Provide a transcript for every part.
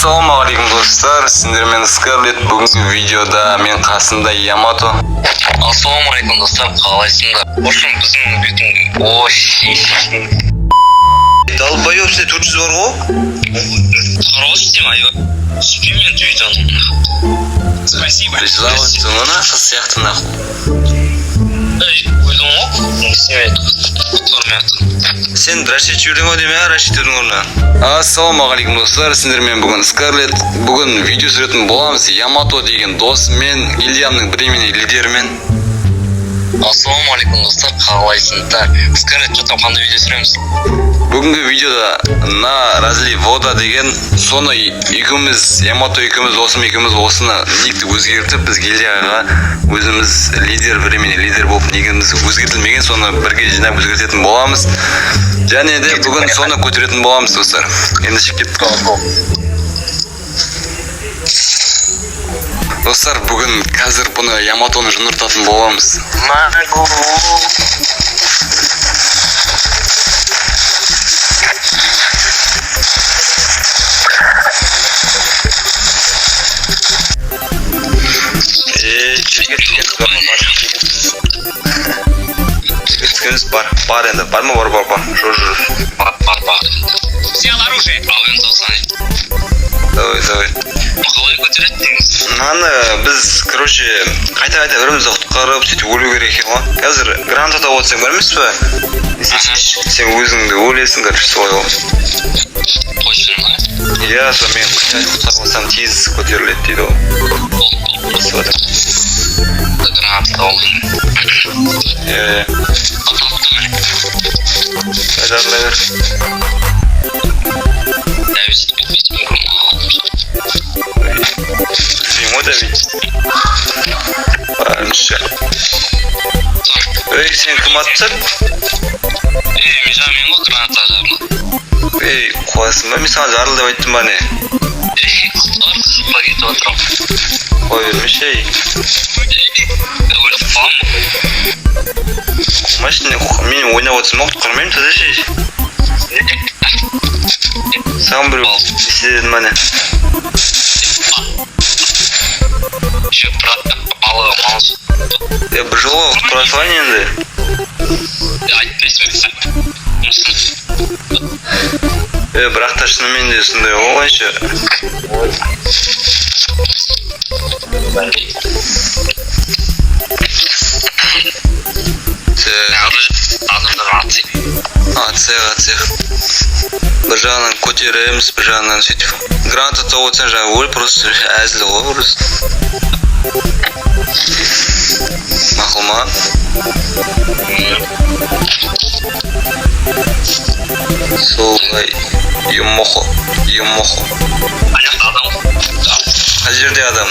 Assalomualaikum do'stlar, sizlarмен Scarlet. Bugungi videoda men qasımda Yamato. Assalomualaikum do'stlar, qalysizlar? Boshim bizning bütün Долбоёб, sizde 400 var o? Хороший мое. Спимент видео. Спасибо. Призлавать цуна, сияхты нахуй. Эй, uyuduğum ne siyet? Sen Rashid yurding o dema, Rashid yurding orna. Assalomu alaykum do'stlar, sizlarmen bugun Scarlet. Bugun video surетін bolamыз. Yamato деген досым мен, гильдиямның временный лидерімен. Assalomualaikum do'stlar, qalysizlar? Scarlet что-то qanday video сүреміз? Bugungi videoda на разлив вода деген соны ikimiz Yamato ikimiz досым ikimiz осыны никті өзгертіп біз гильдияға өзіміз лидер временный лидер болып негіміз өзгертілмеген соны бірге жинап өзгертетін боламыз. Және де бүгін соны көтеретін боламыз достар. Ендеше кеттік. Достар, бүгін қазір бұны Яматоны жыныртатын боламыз. Бар енді, бар ма бар. Бар. Взял оружие. Алын тоқсан. Давай. Қалай көтереді деңіз? Мынаны біз, короче, қайта бірімізді құтқарып, сөйтіп өлу керек екен ғой. Қазір гранат атап отырсаң білмейсіз бе? Сен өзіңді өлесің, короче, солай ғой. Точно ма? Иә, сол мен құтқарып отырсам тез көтеріледі дейді ғой. Гранат алайын. Иә. Аталды міне. Жарылай бер. Дәвіз кетпейтін Білмеймін ғой Давид. Барынша. Ей, сен кім атсың? мен ғой гранат ажарына. Ей, қуасың ба? Мен саған жарыл деп айттым ба не? Құтқар қысыпқа кетіп отырам. Қой бермеші, ей. Өліп қалам. Қумайшы, мен ойнап отырсың ба? Құтқармаймын таза ше. Саған бір естеден ма не? Еще братты балығы маңыз. Бір жолға құтқара салайын енді. Айтпайсың Бірақ та шынымен де сондай олайшы. Адамдар Атсайық. Бір жағынан көтереміз, бір жағынан сөйтіп. Гранат атап отырсаң жаңа өл, просто әзілі ғой просто. Мақұл ма? Солай. Юмохо. Аяқта адам. Қай жерде адам?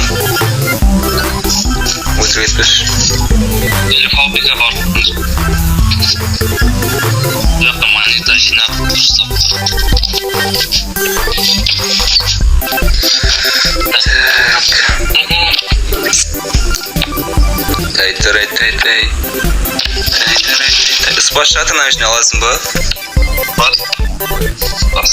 Өтірік етпеші. Фабрика бар. Жақта монета жинап тұрсақ. Тай. Спас шатырның ішіне аласың ба? Бас.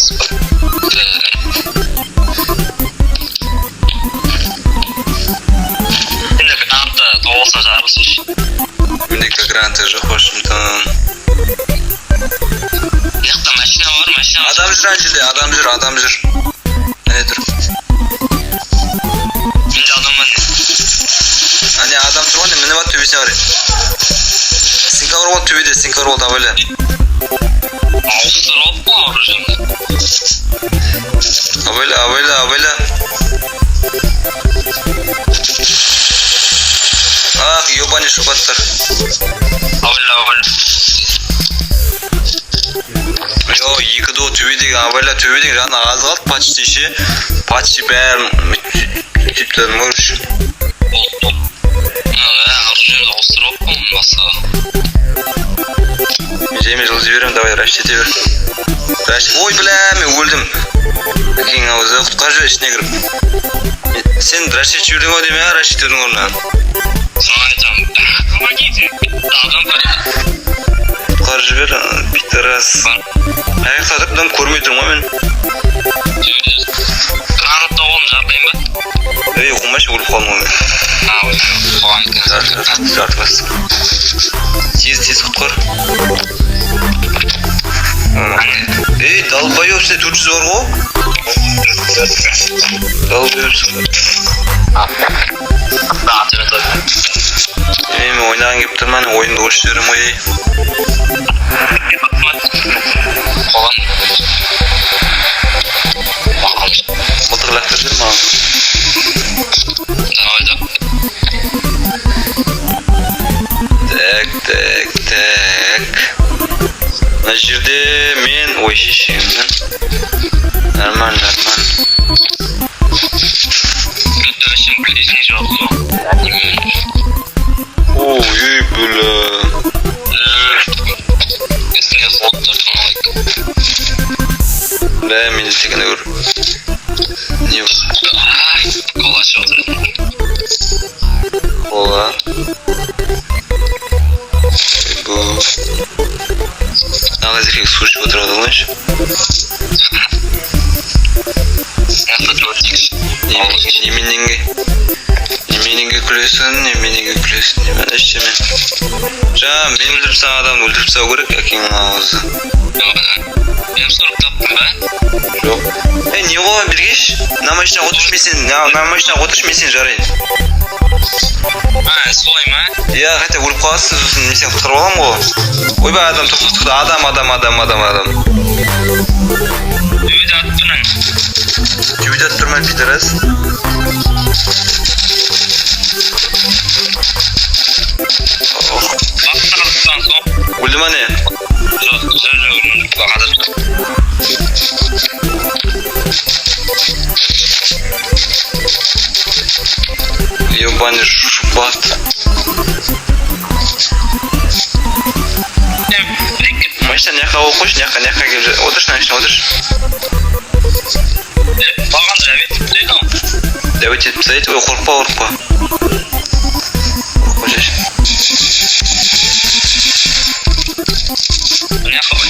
Енді гранатты тоғылса жарылсын. Менде гранаты жоқ башымдан. Яқта машина бар, машина. Адам жүр ана жерде, адам жүр. Әне тұр. Менде адам бар не? Әне адам тұр ғой, мініп ат төбесіне қарай. Синкавр бол төбеде, абайлы. Ауыстырып алып қой оружиені. Абайлы. Ах, ебаный шопаттар. Абайлы. Йо, екі до төбедегі абайлы төбедегі жаңа аз қалды почти ше. Почти бәрін сөйтіп мөріш. Болды. Оружиені ауыстырып алып қой басқа. Жеме жылы жіберем, давай Рашид ете бер. Ой, бля, мен өлдім. Әкең ауызы құтқар жүр ішіне кіріп. Сен Рашид жүрдің о деме, Рашид жүрдің орнына. Соған айтам. Помогите. Адам бар. Құтқар жібер, питарас. Аяқта тұрып, көрмей тұрмын ғой мен. Гранат болмашы, өліп қалдым ғой мен. Оған екен. Жарты бас. Тез құтқар. Ей, долбоёб, сен 400 бар ғой? Долбоёбсың. Мен ойнаған кеп тұрман, ойынды қосып жіберем ғой. Оған Мылтық лақтырып жүр маған. Так. Мына жерде мен ой шешемін. Нормально. Өшім білесің жоқ қой. Ой, бля. Есіне қолып тұрсын ғой. Бля, мен тегіне көр. Не бұл? Кола шығып Кола. Бұл. Ағай зеркек су ішіп отырады олайшы. Неменеге күлесің, немен ішші мен. Жаңа, мен өлтіріп саған адамды өлтіріп сау керек, әкеңнің ауызы. Мен сұрып таптым ба? Жоқ. Не ғой, бергеш? Намайшына отыршы мен сен жарайын. Солай ма? Я, қайта өліп қаласыз, сосын мен сен құтқарып алам ғой. Ойбай, адам тоқтықты, адам. Өйді аттының. Жүбедет тұрмай пидорас. Аттығыстан соң. Өлді ма не? Жоқ, бағады. Ебаный шубат. Машина няқа оқыш, няқа келіп жүр. Отырш, отырш. Баған жәбет дейді ғой. Дәует етіп тастайды, ой, қорықпа. Қошеш. Не қой?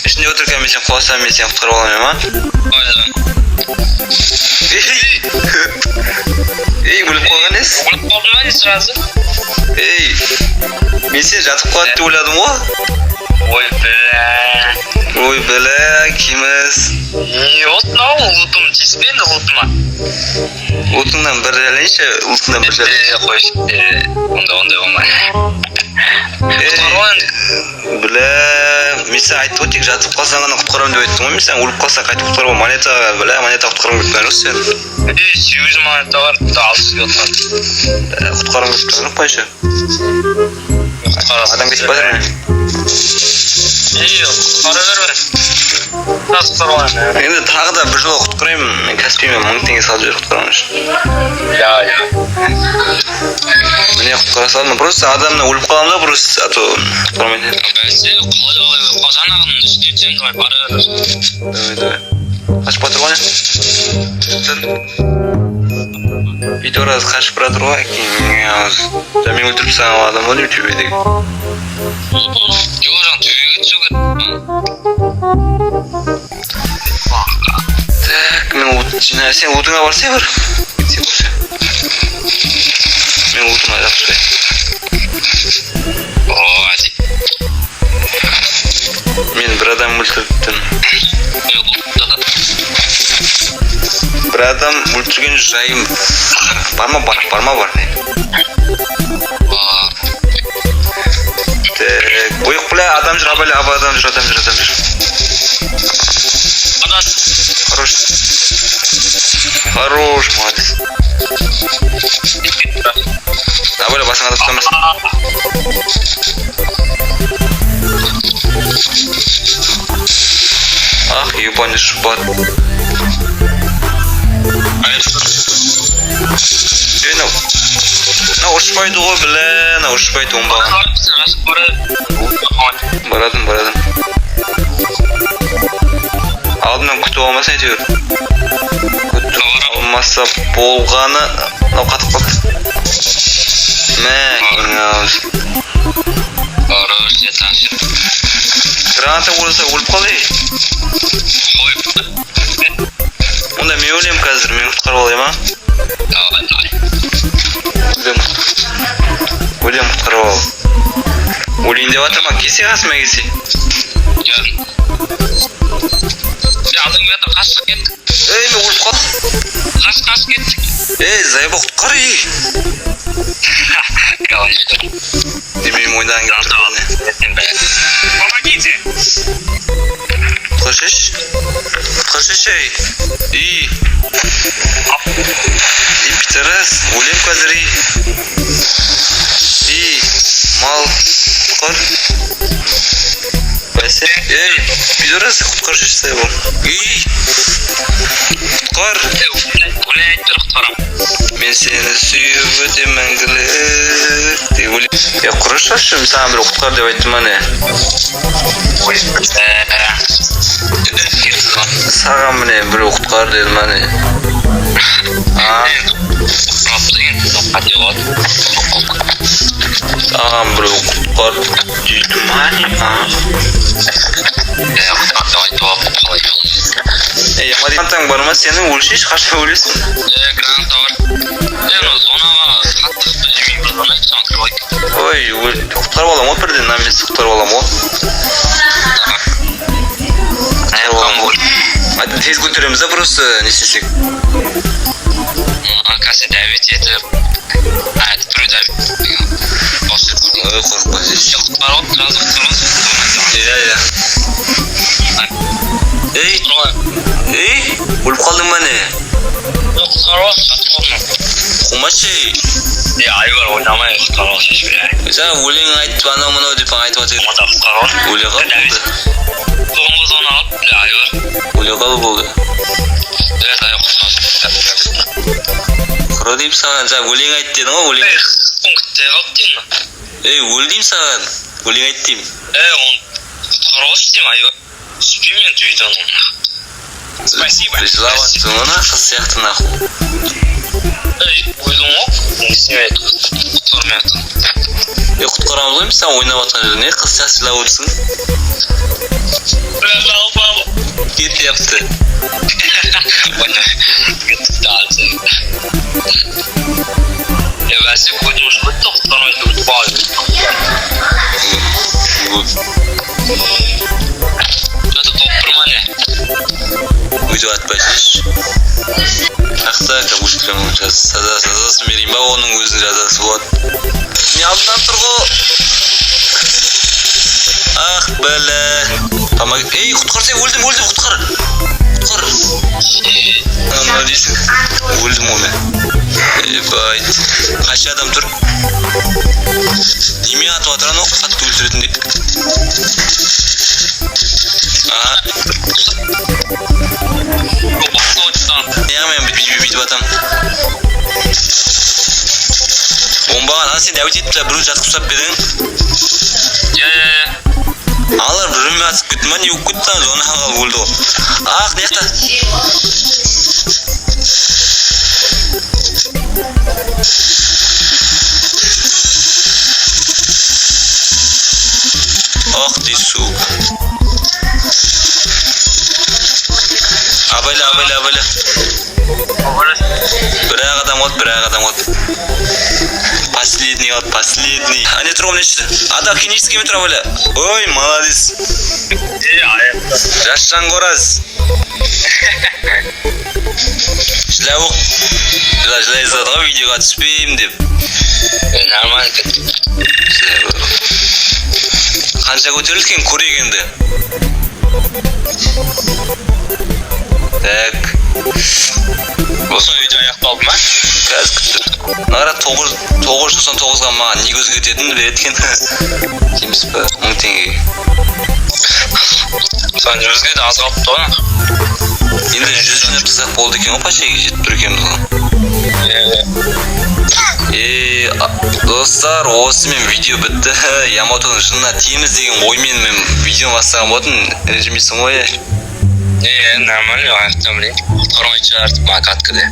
Ішінде отырған мен сен құласам, мен сен құтқарып аламын, ма? Ей, өліп қалған ес? Өліп қалдың ба не сразу? Ей, мен сен жатып қалады деп ойладым ғой. Ой, бля, кеміз. Отынау, ұлтым, тиіспенді ұлтыма. Ұлтыңнан бір әлейші, ұлтыңнан бір әлейші. Қойш, ондай болмай. Бля, мен сен айтты ғой, тек жатып қалсаң ғана құтқарам деп айттың ғой, мен сен өліп қалсаң қайтып құтқарам, монета құтқарам деп тұрған жоқ сен. 800 монета бар, алсыз отқан. Құтқарам деп тұрған жоқ қайшы? Адам кетіп батыр ме? Құтқара бербе. Тас құтқарған. Енді тағы да бір жолы құтқарайым, мен Каспиймен 1000 теңге салып жібер құтқарған үшін. Я. Міне құтқара салдым, просто адамна өліп қалам да, просто а то құтқармайды. Бәсе, қалай қожанағын үстетсем давай бара бер. Давай. Қашып батыр ғой не? Видео раз қашып бара тұр ғой, әкең ауыз. Мен өлтіріп саған адам ғой деп төбедегі. Жоқ, жаң төбеге түсу керек. Так, мен от жинай, сен отыңа барсай бар. Сен көрсе. Мен отыма жақпай. Әзі. Мен бір адам өлтіріптім. Бір адам өлтірген жайым бар ма бар? Ой, бля, адам жүр, адам жүр. Хорош, молодец. Абайла басыңа да тұтамыз. Ах, ебаный шпат. Ұрышпайды ғой, бля, ұрышпайды оңбаған. Барадым. Алдымнан күтіп алмасын әйтеуір. Күтіп алмаса болғаны қатып қалды. Мә, ең ауыз. Граната болса өліп қалды. Онда мен өлем қазір, мен құтқарып алайым, а? өлем құтқарып ал. Өлейін деп жатыр ма? Кесе қасыма кесе. Алдың бері қасық кеттік. Мен өліп қалдым. Қас кеттік. Зайба құтқар, Демейім ойнаған Помогите. Құтқаршаш, Питерас, өлем қазір, Мал, құтқар. Бәсе, Питерас, құтқаршаш Зайба. Құтқар. Өлей айтпыр құтқарам. Мен сені сүйіп өте мәңгілік. Құрышашы, саған бір құтқар деп айттым ма не? Саған міне бір құтқар деді ма не? Саған бір құтқар дейді ма не? Ямадиантаң бар ма сені өлшеш, қаша өлесің? Гранта бар. Зонаға қаттықты жемейін бір зона айтсам кірбайды. Құтқарып алам ол бірден, намес құтқарып алам ол. Тез көтереміз да просто не істесек. Қазір дәвет етіп, түрі дәвет. Қорқпа сеш. Құтқарып, жазы құтқарып. Өліп қалдың ба не? Құтқарып, жатып қалдым. Қумашы. Айбар ойнамай құтқарып шешіп бер. Сән өлең айтып, анау-мынау деп айтып атыр. Мада құтқарып. Өле қал болды. Соңғы зона алып, айбар. Өле қал болды. Айбар құтқарып. Құра дейм саған, сән өлең айт дедің ғой, өлең айт. Пунктте қалып деймін. Өл дейм саған, өлең айт дейм. Он құтқарып істейм, айбар. Сүпеймен видеоны. Спасибо. Жылаватсың оны, қыз сияқты наху. Ойдың оқ, несемейді, құтқармайды. Құтқарамыз ғой, сен ойнап атқан жеріне, қыз сияқты жылап отырсың. Кет yaptı. Ya ben size koydum şu da tutamıyorum bazı. Şurada toplama ne? Video atmayacağız. Hatta kabul olacağız. Sazası vereyim ben onun özünün cezası var. Ne aldın turgu? Ah böyle. Ama kurtar öldüm kurtar. Ama değilsin. Öldüm onu. Bay. Kaç adam dur. Yemeğe atı atıran o kattı öldürdün diye. Aha. Ne yapayım bir batam. Bombaға sen дәует етіп біреу жатқып ұстап бердің. Алар біреумен атып кетті ма не болып кетті зона қалып өлді ғой. Ақ не жақта? Ақ дейсу. Абайла. Бірақ адам от. Последний. А не трогай нечто. Ада киническими травали. Ой, молодец. Жашсан гораз. Жылауық. Жылай задға видеоға түспеймін деп. Нормально. Қанша көтерілген көрегенді. Так. Осы видео аяқталды ма? Қазір күтті. Нағара 999-ға маған не көз кететінді береткен. Деміз ба? 1000 теңге. Сан жүзге де аз қалыпты оны. Енді 100 жинап тастақ болды екен ғой пашаға жетіп тұр екенбіз ғой. Достар, осымен видео бітті. Яматоның жынына тиеміз деген оймен мен видео бастаған болатын. Режимейсің ғой. Нормально, аяқтан білейін. Құтқармай шығартып макаткіде.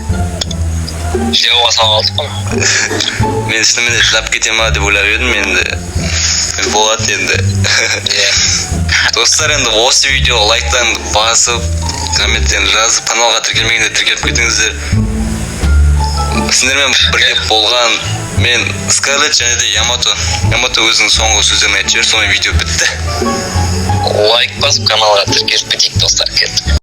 Жеуға салғалдық қой. Мен шынымен жылап кете ма деп ойлап едім енді. Болады енді. Достар, енді осы видеоға лайктан басып, комменттен жазып, каналға тіркелмегенде тіркеліп кетіңіздер. сіздермен бірге болған мен Скарлетт және де Ямато өзінің соңғы сөздерін айтып жібер, сонымен видео бітті. Лайк басып каналға тіркеліп кетейік достар, кеттік.